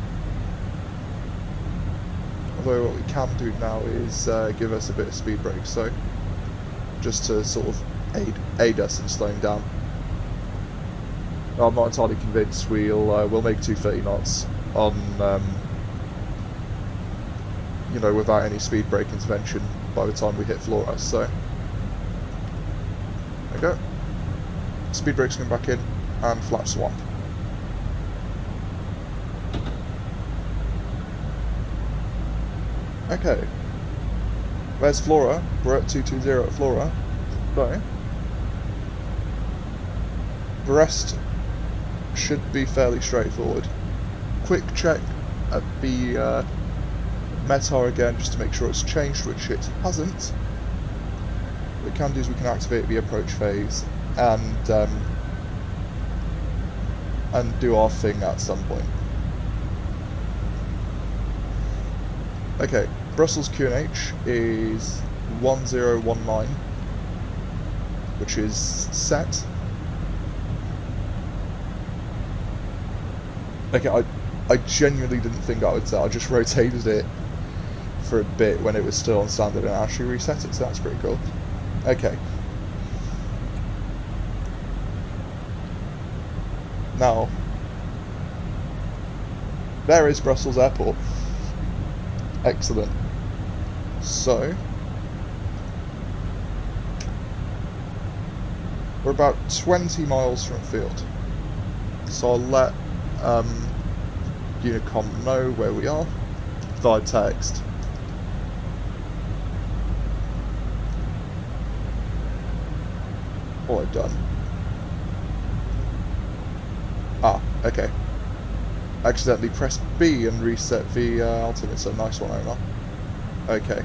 Although what we can do now is give us a bit of speed brake, so just to sort of aid us in slowing down. I'm not entirely convinced we'll make 230 knots on you know, without any speed brake intervention by the time we hit Flora. So there we go. Speed brake's going back in and flap swamp. Okay. There's Flora. We're at 220 at Flora. So the rest should be fairly straightforward. Quick check at the METAR again, just to make sure it's changed, which it hasn't. What we can do is we can activate the approach phase and do our thing at some point. Okay, Brussels QNH is 1019, which is set. Okay, I genuinely didn't think I would set. I just rotated it for a bit when it was still on standard and actually reset it, so that's pretty cool. Okay. Now, there is Brussels Airport. Excellent. So, we're about 20 miles from field. So I'll let Unicom know where we are via text. What I've done. Ah, okay. Accidentally pressed B and reset the altimeter. Nice one, Omar. Okay.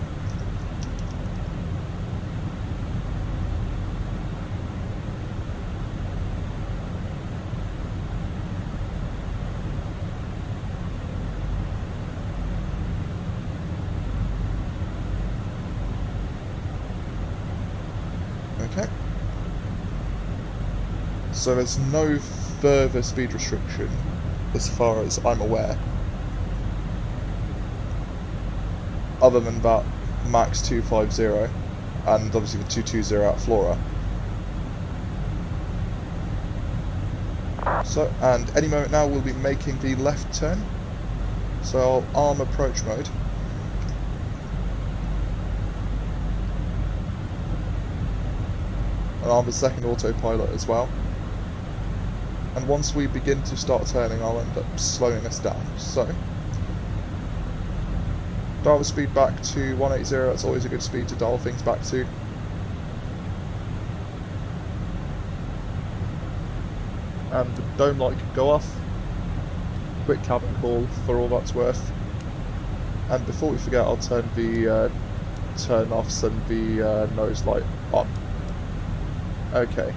Okay. So there's no further speed restriction as far as I'm aware, other than that max 250 and obviously the 220 at Flora. So, and any moment now we'll be making the left turn, so I'll arm approach mode. And arm the second autopilot as well. And once we begin to start turning, I'll end up slowing us down. So, dial the speed back to 180, that's always a good speed to dial things back to. And the dome light can go off. Quick cabin call for all that's worth. And before we forget, I'll turn the turn-offs and the nose light on. Okay.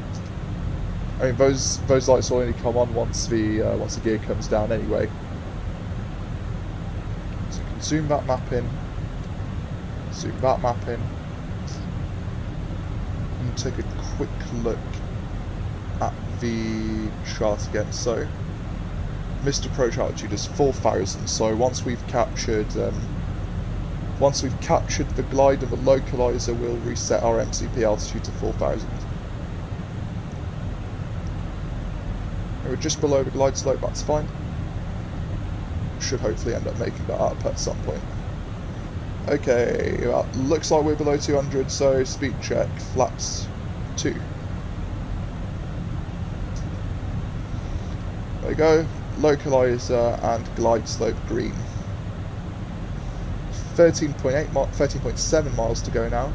I mean, those lights will only come on once the gear comes down anyway. So you can zoom that map in, zoom that map in, and take a quick look at the chart again. So, missed approach altitude is 4,000. So once we've captured the glide and the localizer, will reset our MCP altitude to 4,000. We're just below the glide slope, that's fine. Should hopefully end up making that up at some point. Okay, well, looks like we're below 200, so speed check, flaps 2. There we go, localizer and glide slope green. 13.7 miles to go now.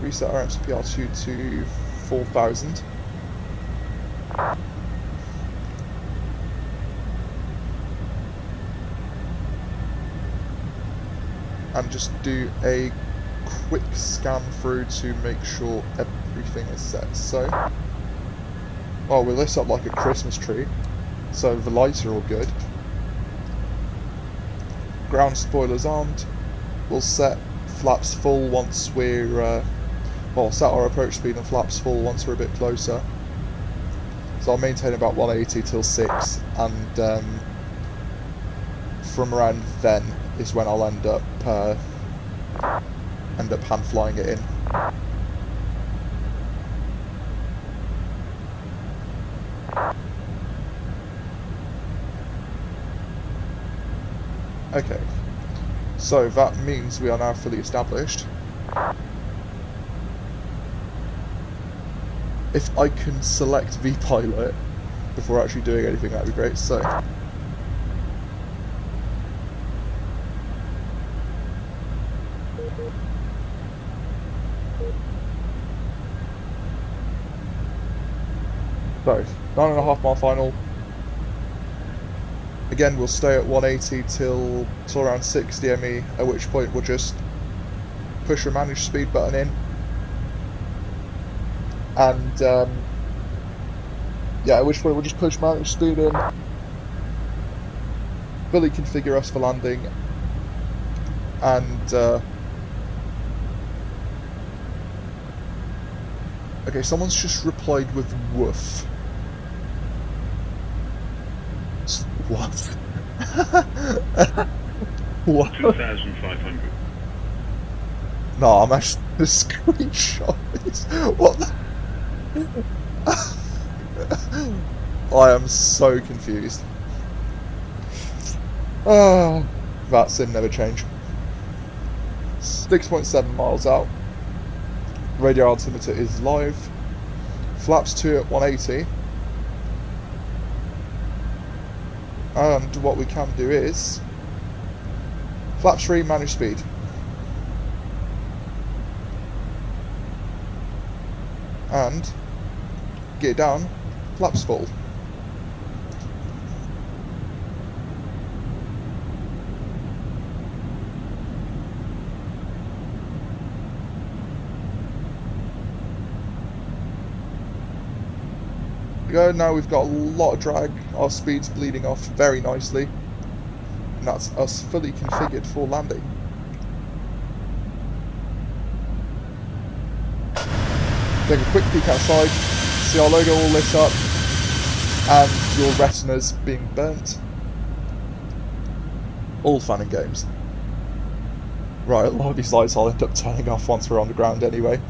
Reset our MCPR2 to 4,000. And just do a quick scan through to make sure everything is set. So, well, we're lit up like a Christmas tree, so the lights are all good. Ground spoilers armed. We'll set flaps full once we're, well, set our approach speed and flaps full once we're a bit closer. So I'll maintain about 180 till 6, and from around then is when I'll end up hand flying it in. Okay, so that means we are now fully established. If I can select vPilot before actually doing anything, that'd be great. So, so 9.5 mile final. Again, we'll stay at 180 till around 60 ME, at which point we'll just push the manage speed button in. And yeah, at which point we'll just push manage speed in, fully configure us for landing, and okay, someone's just replied with woof. What? What? 2,500. No, I'm actually the screenshot. What the? I am so confused. Oh, Vatsim never change. 6.7 miles out. Radio altimeter is live. Flaps 2 at 180. And what we can do is flaps 3, manage speed. And gear down, flaps full. Go. Now we've got a lot of drag, our speed's bleeding off very nicely, and that's us fully configured for landing. Take a quick peek outside, see our logo all lit up, and your retinas being burnt. All fun and games. Right, a lot of these lights I'll end up turning off once we're on the ground anyway.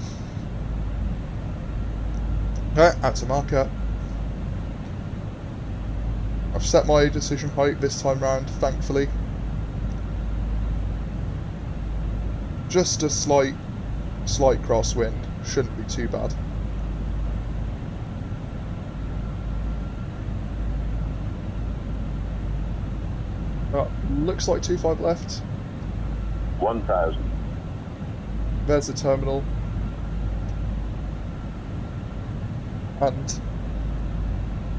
Right, out to marker. I've set my decision height this time round, thankfully. Just a slight crosswind, shouldn't be too bad. Looks like 25 left. 1,000. There's the terminal. And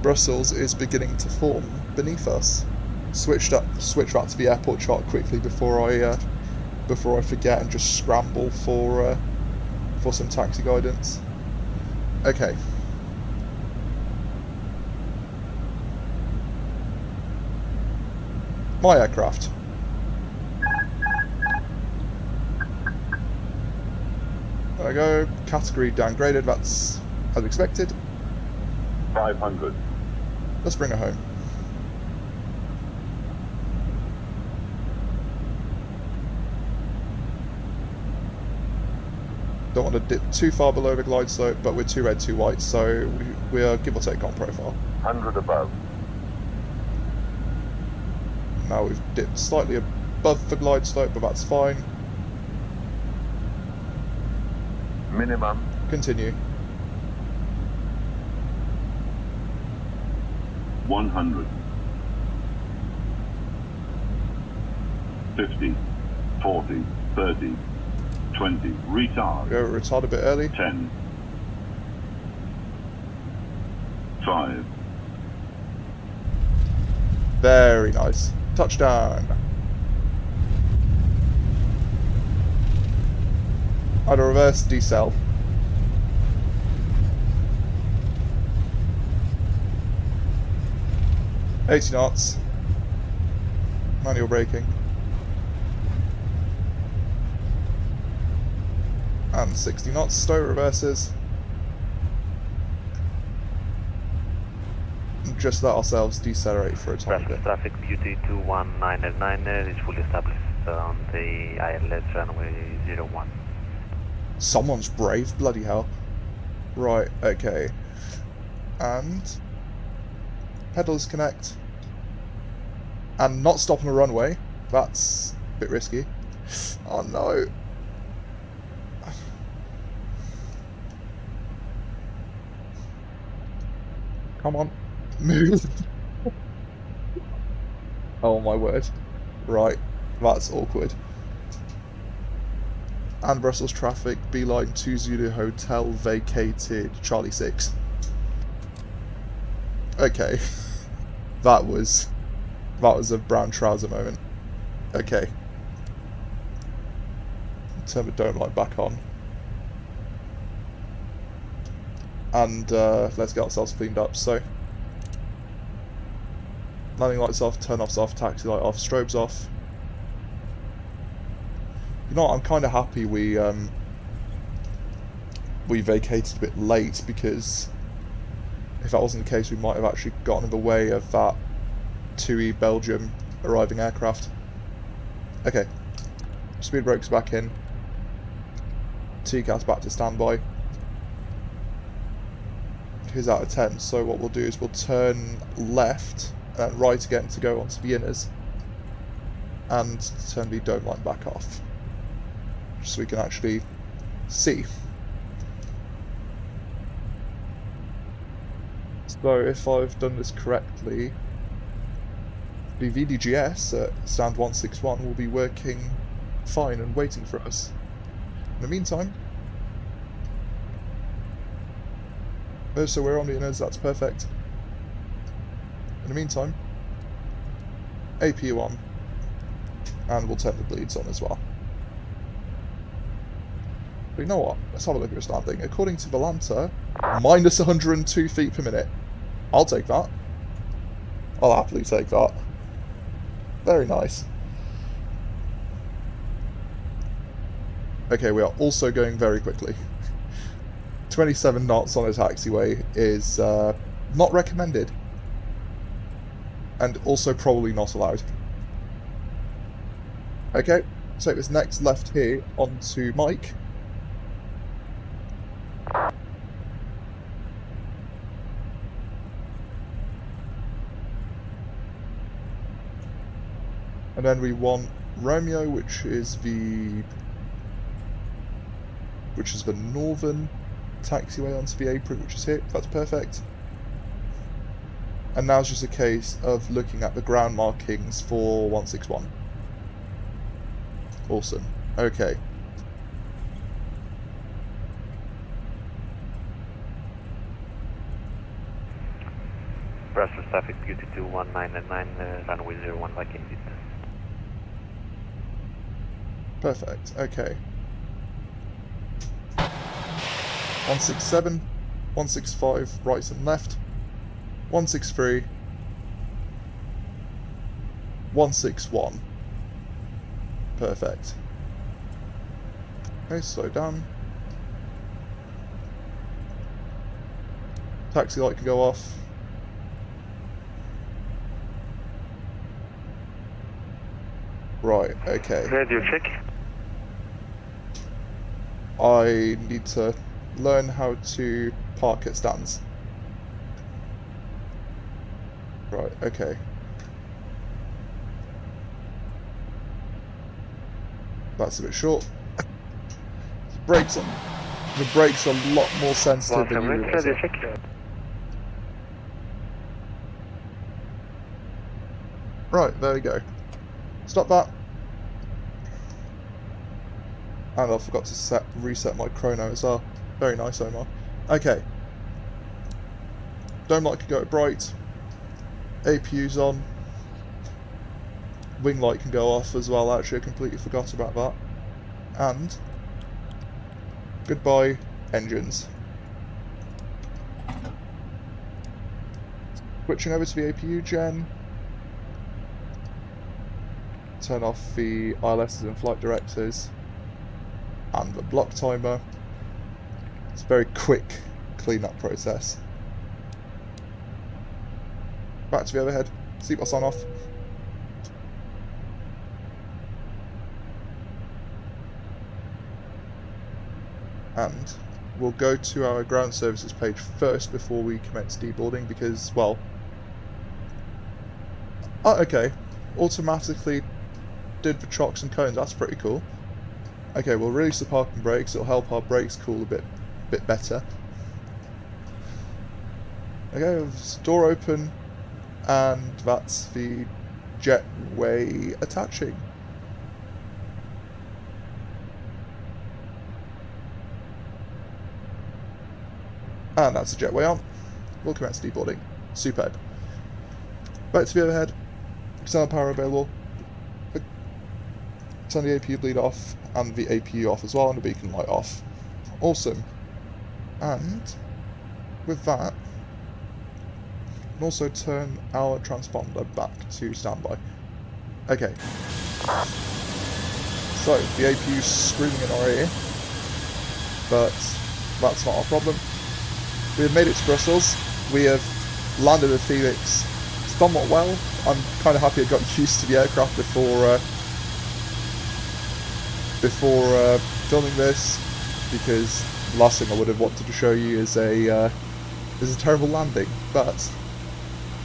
Brussels is beginning to form beneath us. Switch that to the airport chart quickly before I forget and just scramble for some taxi guidance. Okay. My aircraft. There we go. Category downgraded. That's as expected. 500. Let's bring her home. Don't want to dip too far below the glide slope, but we're 2 red, 2 white, so we are give or take on profile. 100 above. Now we've dipped slightly above for glide slope, but that's fine. Minimum. Continue. 100. 50. 40. 30. 20. Retard. Go retard a bit early. 10. 5. Very nice. Touchdown. I'd reverse decel. $80 knots. Manual braking. And 60 knots. Stow reverses. And just let ourselves decelerate for a tiny bit. Traffic beauty 21999 is fully established on the ILS runway 01. Someone's brave, bloody hell. Right, okay. And pedals connect. And not stop on the runway. That's a bit risky. Oh no. Come on. Move. Oh my word. Right, that's awkward. And Brussels traffic, beeline 20 hotel vacated, Charlie 6. Okay. That was a brown trouser moment. Okay. Turn the dome light back on. And let's get ourselves cleaned up. So, landing lights off, turn offs off, taxi light off, strobes off. You know what, I'm kind of happy we vacated a bit late, because if that wasn't the case, we might have actually gotten in the way of that 2E Belgium arriving aircraft. Okay, speed brakes back in, TCAS back to standby. Here's out of 10, so what we'll do is we'll turn left and then right again to go onto the inners, and turn the dome light back off, so we can actually see. So if I've done this correctly, the VDGS at stand 161 will be working fine and waiting for us. In the meantime, so we're on the inners, that's perfect. In the meantime, APU on, and we'll turn the bleeds on as well. But you know what? Let's have a look at this landing. According to Volanta, minus 102 feet per minute. I'll take that. I'll happily take that. Very nice. Okay, we are also going very quickly. 27 knots on a taxiway is not recommended. And also probably not allowed. Okay, take this next left here onto Mike. And then we want Romeo, which is the northern taxiway onto the apron, which is here. That's perfect. And now it's just a case of looking at the ground markings for 161. Awesome. Okay. Brussels traffic beauty 21999 runway 01 vacated. Perfect. Okay. 167, 165, right and left. 163, 161. Perfect. Okay, slow down. Taxi light can go off. Right, okay. Radio check. I need to learn how to park at stands. Right, okay. That's a bit short. The brakes are a lot more sensitive than you realise. Right, there we go. Stop that. And I forgot to reset my chrono as well. Very nice, Omar. Okay. Dome light can go at bright. APU's on. Wing light can go off as well, actually. I completely forgot about that. And goodbye, engines. Switching over to the APU gen. Turn off the ILSs and flight directors. And the block timer. It's a very quick cleanup process. Back to the overhead. Seatbelts on off. And we'll go to our ground services page first before we commence deboarding because, well... Oh, okay. Automatically did the chocks and cones. That's pretty cool. Okay, we'll release the parking brakes. It'll help our brakes cool a bit better. Okay, door open, and that's the jetway attaching. And that's the jetway on. We'll commence deboarding. Superb. Back to the overhead. External power available. Turn the APU bleed off and the APU off as well, and the beacon light off. Awesome. And with that, we can also turn our transponder back to standby. Okay. So the APU's screaming in our ear, but that's not our problem. We have made it to Brussels. We have landed with Fenix somewhat well. I'm kind of happy I got used to the aircraft before filming this, because the last thing I would have wanted to show you is a terrible landing. But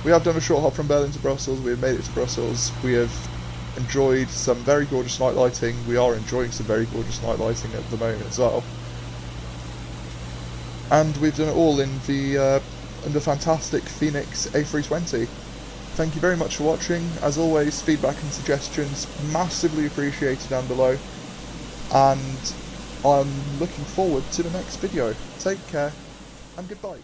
we have done a short hop from Berlin to Brussels. We have made it to Brussels. We have enjoyed some very gorgeous night lighting. We are enjoying some very gorgeous night lighting at the moment as well. And we've done it all in the fantastic Fenix A320. Thank you very much for watching. As always, feedback and suggestions massively appreciated down below. And I'm looking forward to the next video. Take care, and goodbye.